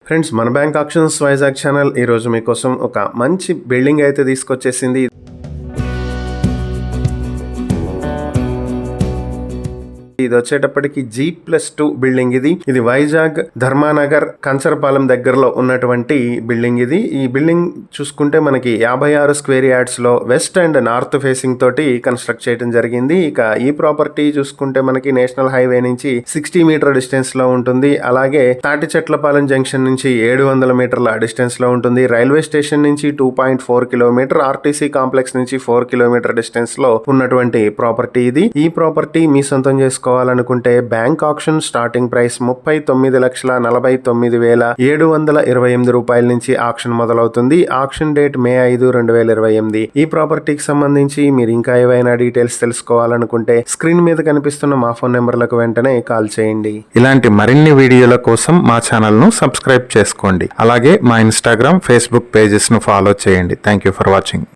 Friends, మన bank actions Vizag channel ఈరోజు మీకోసం ఒక మంచి బిల్డింగ్ అయితే తీసుకొచ్చేసింది. ఇది వచ్చేటప్పటికి G+2 బిల్డింగ్. ఇది వైజాగ్ ధర్మానగర్ కంచరపాలెం దగ్గరలో ఉన్నటువంటి బిల్డింగ్. ఈ బిల్డింగ్ చూసుకుంటే మనకి 56 స్క్వేర్ యార్డ్స్ లో వెస్ట్ అండ్ నార్త్ ఫేసింగ్ తోటి కన్స్ట్రక్ట్ చేయడం జరిగింది. ఇక ఈ ప్రాపర్టీ చూసుకుంటే మనకి నేషనల్ హైవే నుంచి 60 మీటర్ డిస్టెన్స్ లో ఉంటుంది. అలాగే తాటిచెట్లపాలెం జంక్షన్ నుంచి 700 మీటర్ల డిస్టెన్స్ లో ఉంటుంది. రైల్వే స్టేషన్ నుంచి 2.4 కిలోమీటర్, ఆర్టీసీ కాంప్లెక్స్ నుంచి 4 కిలోమీటర్ డిస్టెన్స్ లో ఉన్నటువంటి ప్రాపర్టీ ఇది. ఈ ప్రాపర్టీ మీ సొంతం చేసుకోవాలనుకుంటే బ్యాంక్ ఆక్షన్ స్టార్టింగ్ ప్రైస్ 39,49,728 రూపాయల నుంచి ఆక్షన్ మొదలవుతుంది. Auction date May 5, 2028. ఈ ప్రాపర్టీకి సంబంధించి మీరు ఇంకా ఏవైనా డీటెయిల్స్ తెలుసుకోవాలనుకుంటే స్క్రీన్ మీద కనిపిస్తున్న మా ఫోన్ నెంబర్లకు వెంటనే కాల్ చేయండి. ఇలాంటి మరిన్ని వీడియోల కోసం మా ఛానల్ ను సబ్స్క్రైబ్ చేసుకోండి. అలాగే మా ఇన్స్టాగ్రామ్, ఫేస్బుక్ పేజెస్ ను ఫాలో చేయండి. Thank you for watching.